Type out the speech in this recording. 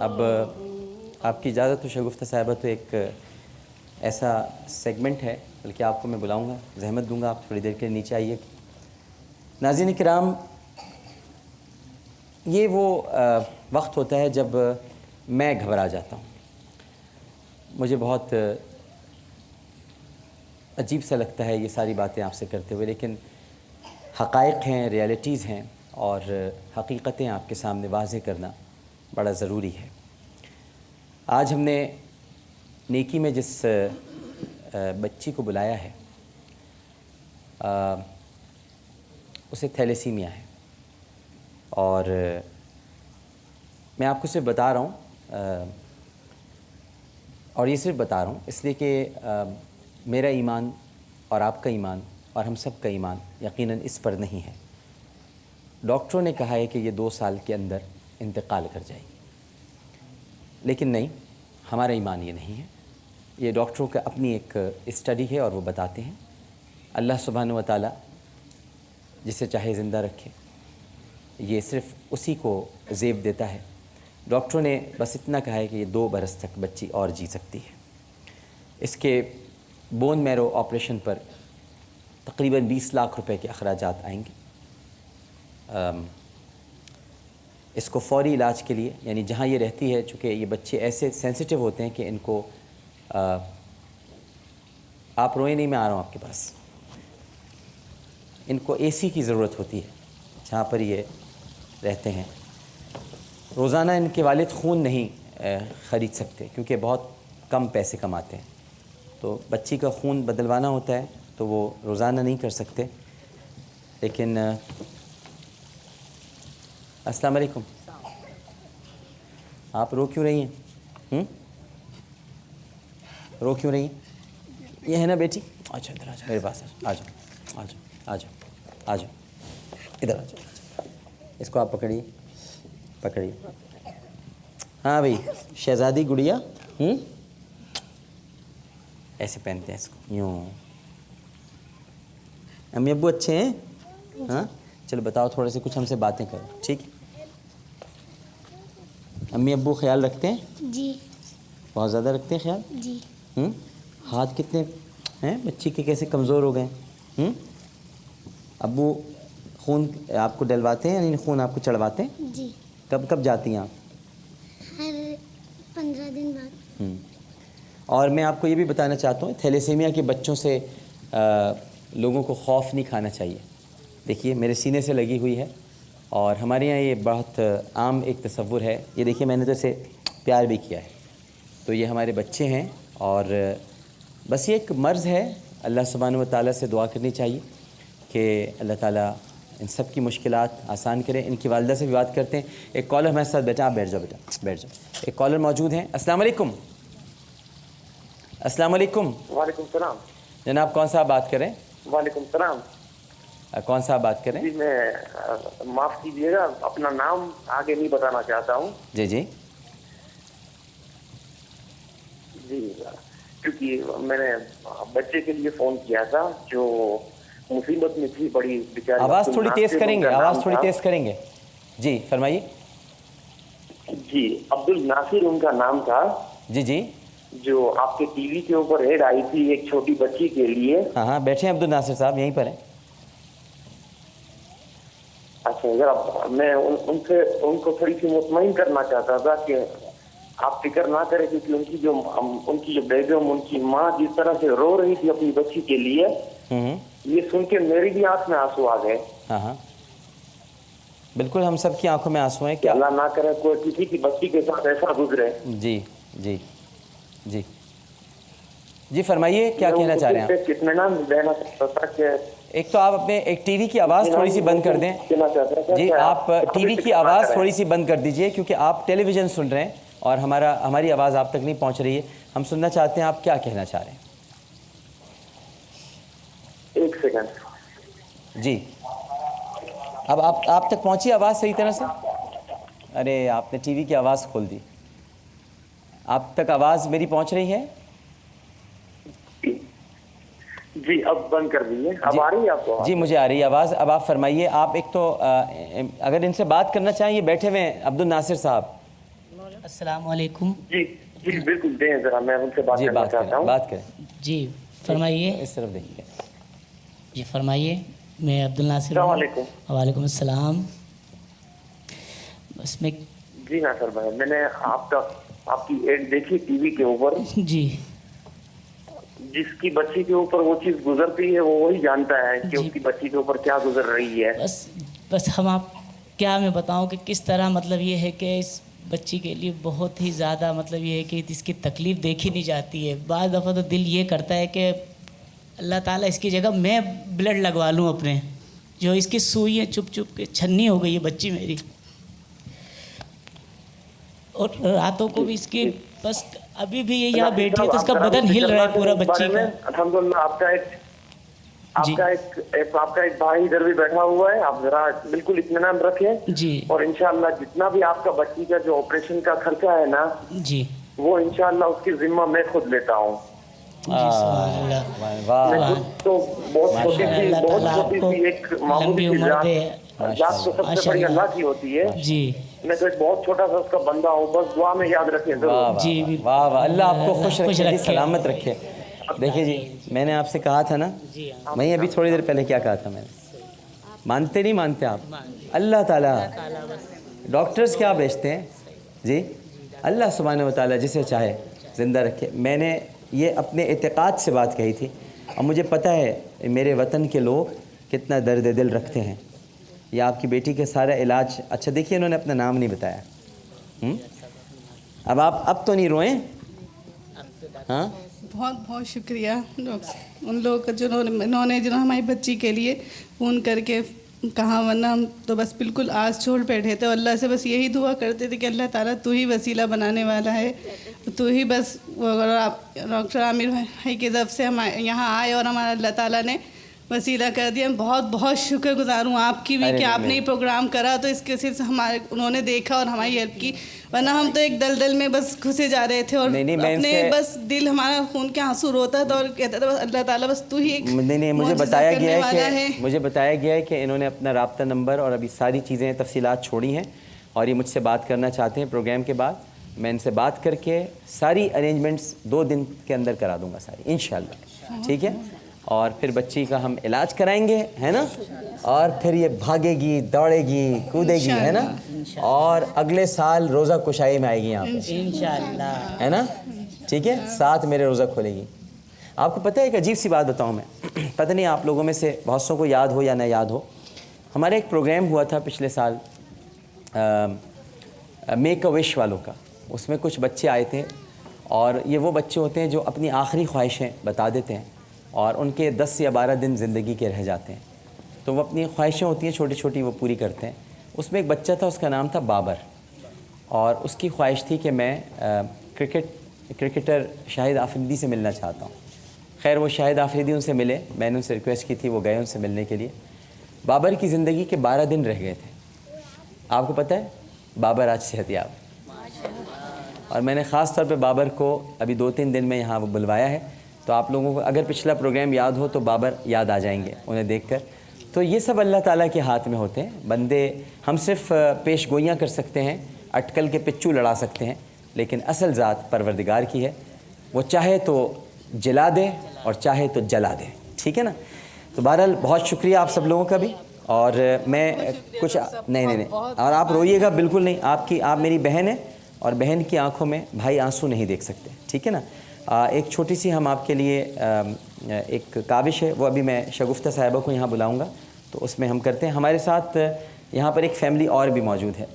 اب آپ کی اجازت تو شگفتہ صاحبہ تو ایک ایسا سیگمنٹ ہے، بلکہ آپ کو میں بلاؤں گا، زحمت دوں گا، آپ تھوڑی دیر کے لیے نیچے آئیے. ناظرین کرام، یہ وہ وقت ہوتا ہے جب میں گھبرا جاتا ہوں. مجھے بہت عجیب سا لگتا ہے یہ ساری باتیں آپ سے کرتے ہوئے، لیکن حقائق ہیں، ریالٹیز ہیں، اور حقیقتیں آپ کے سامنے واضح کرنا بڑا ضروری ہے. آج ہم نے نیکی میں جس بچی کو بلایا ہے اسے تھیلیسیمیا ہے، اور میں آپ کو صرف بتا رہا ہوں، اور یہ صرف بتا رہا ہوں اس لیے کہ میرا ایمان اور آپ کا ایمان اور ہم سب کا ایمان یقیناً اس پر نہیں ہے. ڈاکٹروں نے کہا ہے کہ یہ 2 سال کے اندر انتقال کر جائے گی، لیکن نہیں، ہمارا ایمان یہ نہیں ہے. یہ ڈاکٹروں کا اپنی ایک اسٹڈی ہے اور وہ بتاتے ہیں اللہ سبحانہ و تعالیٰ جسے چاہے زندہ رکھے، یہ صرف اسی کو زیب دیتا ہے. ڈاکٹروں نے بس اتنا کہا ہے کہ یہ 2 برس تک بچی اور جی سکتی ہے. اس کے بون میرو آپریشن پر تقریباً 20 لاکھ روپے کے اخراجات آئیں گے. اس کو فوری علاج کے لیے، یعنی جہاں یہ رہتی ہے، چونکہ یہ بچے ایسے سینسیٹیو ہوتے ہیں کہ ان کو آپ روئیں نہیں، میں آ رہا ہوں آپ کے پاس. ان کو اے سی کی ضرورت ہوتی ہے جہاں پر یہ رہتے ہیں. روزانہ ان کے والد خون نہیں خرید سکتے کیونکہ بہت کم پیسے کماتے ہیں، تو بچی کا خون بدلوانا ہوتا ہے تو وہ روزانہ نہیں کر سکتے. لیکن السلام علیکم. آپ رو کیوں رہی ہیں؟ رو کیوں رہی ہیں؟ یہ ہے نا بیٹی، اچھا ادھر آ جاؤ میرے پاس، آ جاؤ آ جاؤ آ جاؤ آ جاؤ ادھر آ جاؤ. اس کو آپ پکڑیے، پکڑیے. ہاں بھائی، شہزادی گڑیا ایسے پہنتے ہیں اس کو، یوں. امی ابو اچھے ہیں؟ ہاں چلو بتاؤ، تھوڑے سے کچھ ہم سے باتیں کرو، ٹھیک ہے؟ امی ابو خیال رکھتے ہیں؟ جی. بہت زیادہ رکھتے ہیں خیال؟ جی. ہاتھ کتنے ہیں بچی کے، کیسے کمزور ہو گئے ہیں؟ ابو خون آپ کو ڈلواتے ہیں، یعنی خون آپ کو چڑھواتے ہیں؟ جی. کب کب جاتی ہیں آپ؟ ہر 15 دن بعد. اور میں آپ کو یہ بھی بتانا چاہتا ہوں، تھیلیسیمیا کے بچوں سے لوگوں کو خوف نہیں کھانا چاہیے. دیکھیے میرے سینے سے لگی ہوئی ہے، اور ہمارے یہاں یہ بہت عام ایک تصور ہے. یہ دیکھیے میں نے تو اسے پیار بھی کیا ہے. تو یہ ہمارے بچے ہیں، اور بس یہ ایک مرض ہے. اللہ سبحانہ و تعالیٰ سے دعا کرنی چاہیے کہ اللہ تعالیٰ ان سب کی مشکلات آسان کریں. ان کی والدہ سے بھی بات کرتے ہیں. ایک کالر ہمارے ساتھ بیٹھا، آپ بیٹھ جاؤ بیٹا، بیٹھ جاؤ. ایک کالر موجود ہیں. السلام علیکم. السلام علیکم. وعلیکم السلام. جناب کون صاحب بات کریں؟ وعلیکم السلام. کون صاحب بات کریں؟ جی میں معاف کیجیے گا، اپنا نام آگے نہیں بتانا چاہتا ہوں. جی جی جی کیونکہ میں نے بچے کے لیے فون کیا تھا جو مصیبت میں تھی بڑی بیچاری. آواز تھوڑی تیز کریں گے، آواز تھوڑی تیز کریں گے. جی فرمائیے. جی عبد الناصر ان کا نام تھا. جی جی. جو آپ کے ٹی وی کے اوپر ایڈ آئی تھی ایک چھوٹی بچی کے لیے. ہاں ہاں بیٹھے ہیں عبد الناصر صاحب، یہیں پر ہیں. اچھا ذرا میں ان کو تھوڑی سی مطمئن کرنا چاہتا تھا کہ آپ فکر نہ کریں، کیونکہ ان کی جو بیگم، ان کی ماں جس طرح سے رو رہی تھی اپنی بچی کے لیے، یہ سن کے میری بھی آنکھ میں آنسو آ گئے. ہاں ہاں بالکل، ہم سب کی آنکھوں میں آنسو ہیں. کیا اللہ نہ کرے کوئی کسی کی بچی کے ساتھ ایسا گزرے. جی جی جی جی فرمائیے، کیا کہنا چاہ رہے ہیں آپ؟ اطمینان دینا چاہتا تھا کہ ایک تو آپ اپنے ایک ٹی وی کی آواز تھوڑی سی بند کر دیں. جی آپ ٹی وی کی آواز تھوڑی سی بند کر دیجئے، کیونکہ آپ ٹیلی ویژن سن رہے ہیں اور ہماری آواز آپ تک نہیں پہنچ رہی ہے. ہم سننا چاہتے ہیں آپ کیا کہنا چاہ رہے ہیں. ایک سیکنڈ. جی اب آپ تک پہنچی آواز صحیح طرح سے؟ ارے آپ نے ٹی وی کی آواز کھول دی. آپ تک آواز میری پہنچ رہی ہے؟ جی اب بند کر دیجیے. اب آ رہی ہے آپ کو؟ جی مجھے آ رہی ہے آواز. اب آپ فرمائیے. آپ ایک تو اگر ان سے بات کرنا چاہیں، یہ بیٹھے ہوئے ہیں عبد الناصر صاحب. السلام علیکم. جی جی بالکل دیں ذرا, میں ان سے بات جی کرنا بات چاہتا کریں, ہوں. بات کریں, جی فرمائیے. اس طرف دیکھیے. جی فرمائیے. میں عبد الناصر. السلام علیکم. وعلیکم السلام. بس میں جی ناصر بھائی, میں نے آپ کی ایڈ دیکھی ٹی وی کے اوپر. جی جس کی بچی کے اوپر وہ چیز گزرتی ہے وہ وہی جانتا ہے کہ اس کی بچی کے اوپر کیا گزر رہی ہے. بس ہم آپ کیا میں بتاؤں کہ کس طرح مطلب یہ ہے کہ اس بچی کے لیے بہت ہی زیادہ مطلب یہ ہے کہ اس کی تکلیف دیکھی نہیں جاتی ہے. بعض دفعہ تو دل یہ کرتا ہے کہ اللہ تعالیٰ اس کی جگہ میں بلڈ لگوا لوں اپنے, جو اس کی سوئیاں چپ چپ کے چھنی ہو گئی ہے بچی میری. اور راتوں کو بھی اس کی بس ابھی بھی یہ یہاں بیٹھی ہے تو اس کا بدن ہل رہا ہے پورا بچی کا. الحمدللہ آپ کا ایک بھائی ادھر بھی بیٹھا ہوا ہے, آپ ذرا بالکل اطمینان رکھیں. جی اور انشاءاللہ جتنا بھی آپ کا بچی کا جو آپریشن کا خرچہ ہے نا, جی وہ انشاءاللہ اس کی ذمہ میں خود لیتا ہوں. سبحان اللہ. میں خود تو بہت چھوٹی سی ایک معمولی سی ذات تو سب سے بڑی اللہ کی ہوتی ہے. جی میں تو ایک بہت چھوٹا سا اس کا بندہ ہوں, بس دعا میں یاد رکھیں ضرور. جی واہ واہ, اللہ آپ کو خوش رکھے, سلامت رکھے. دیکھیے جی, میں نے آپ سے کہا تھا نا, میں ابھی تھوڑی دیر پہلے کیا کہا تھا میں نے, مانتے نہیں مانتے آپ, اللہ تعالیٰ ڈاکٹرز کیا بیچتے ہیں جی, اللہ سبحانہ و تعالیٰ جسے چاہے زندہ رکھے. میں نے یہ اپنے اعتقاد سے بات کہی تھی, اور مجھے پتہ ہے میرے وطن کے لوگ کتنا درد دل رکھتے ہیں. یہ آپ کی بیٹی کا سارا علاج, اچھا دیکھیے انہوں نے اپنا نام نہیں بتایا. اب تو نہیں روئیں. ہاں بہت بہت شکریہ ان لوگوں کا انہوں نے ہماری بچی کے لیے فون کر کے کہا, ورنہ ہم تو بس بالکل آس چھوڑ بیٹھے تھے. اور اللہ سے بس یہی دعا کرتے تھے کہ اللہ تعالیٰ تو ہی وسیلہ بنانے والا ہے, تو ہی بس. ڈاکٹر عامر بھائی کی طرف سے ہم یہاں آئے اور ہمارا اللہ تعالیٰ نے وسیلہ کر دیا. بہت بہت شکر گزار ہوں آپ کی بھی کہ آپ نے یہ پروگرام کرا تو اس کے صرف انہوں نے دیکھا اور ہماری ہیلپ کی, ورنہ ہم تو ایک دلدل میں بس گھسے جا رہے تھے. اور اپنے بس دل ہمارا خون کے آنسو روتا تھا اور کہتا تھا بس اللہ تعالیٰ بس تو ہی مجھے بتایا گیا ہے کہ انہوں نے اپنا رابطہ نمبر اور ابھی ساری چیزیں تفصیلات چھوڑی ہیں, اور یہ مجھ سے بات کرنا چاہتے ہیں پروگرام کے بعد. میں ان سے بات کر کے ساری ارینجمنٹس 2 دن کے اندر کرا دوں گا ساری انشاءاللہ, ٹھیک ہے. اور پھر بچی کا ہم علاج کرائیں گے, ہے نا, اور پھر یہ بھاگے گی, دوڑے گی, کودے گی, ہے نا, اور اگلے سال روزہ کشائی میں آئے گی یہاں پہ انشاءاللہ, ہے نا, ٹھیک ہے. ساتھ میرے روزہ کھولے گی. آپ کو پتہ ہے ایک عجیب سی بات بتاؤں میں, پتہ نہیں آپ لوگوں میں سے بہت سو کو یاد ہو یا نہ یاد ہو, ہمارا ایک پروگرام ہوا تھا پچھلے سال میک اے وش والوں کا. اس میں کچھ بچے آئے تھے, اور یہ وہ بچے ہوتے ہیں جو اپنی آخری خواہشیں بتا دیتے ہیں, اور ان کے 10 یا 12 دن زندگی کے رہ جاتے ہیں. تو وہ اپنی خواہشیں ہوتی ہیں چھوٹی چھوٹی, وہ پوری کرتے ہیں. اس میں ایک بچہ تھا, اس کا نام تھا بابر, اور اس کی خواہش تھی کہ میں کرکٹر شاہد آفریدی سے ملنا چاہتا ہوں. خیر وہ شاہد آفریدی ان سے ملے, میں نے ان سے ریکویسٹ کی تھی, وہ گئے ان سے ملنے کے لیے. بابر کی زندگی کے 12 دن رہ گئے تھے. آپ کو پتہ ہے بابر آج صحت یاب, اور میں نے خاص طور پہ بابر کو ابھی 2-3 دن میں یہاں بلوایا ہے. تو آپ لوگوں کو اگر پچھلا پروگرام یاد ہو تو بابر یاد آ جائیں گے انہیں دیکھ کر. تو یہ سب اللہ تعالیٰ کے ہاتھ میں ہوتے ہیں. بندے ہم صرف پیش گوئیاں کر سکتے ہیں, اٹکل کے پچو لڑا سکتے ہیں, لیکن اصل ذات پروردگار کی ہے. وہ چاہے تو جلا دے اور چاہے تو جلا دے, ٹھیک ہے نا. تو بہرحال بہت شکریہ آپ سب لوگوں کا بھی. اور میں کچھ نہیں, اور آپ روئیے گا بالکل نہیں. آپ میری بہن ہیں, اور بہن کی آنکھوں میں بھائی آنسو نہیں دیکھ سکتے, ٹھیک ہے نا. ایک چھوٹی سی ہم آپ کے لیے ایک کاوش ہے, وہ ابھی میں شگفتہ صاحبہ کو یہاں بلاؤں گا, تو اس میں ہم کرتے ہیں. ہمارے ساتھ یہاں پر ایک فیملی اور بھی موجود ہے.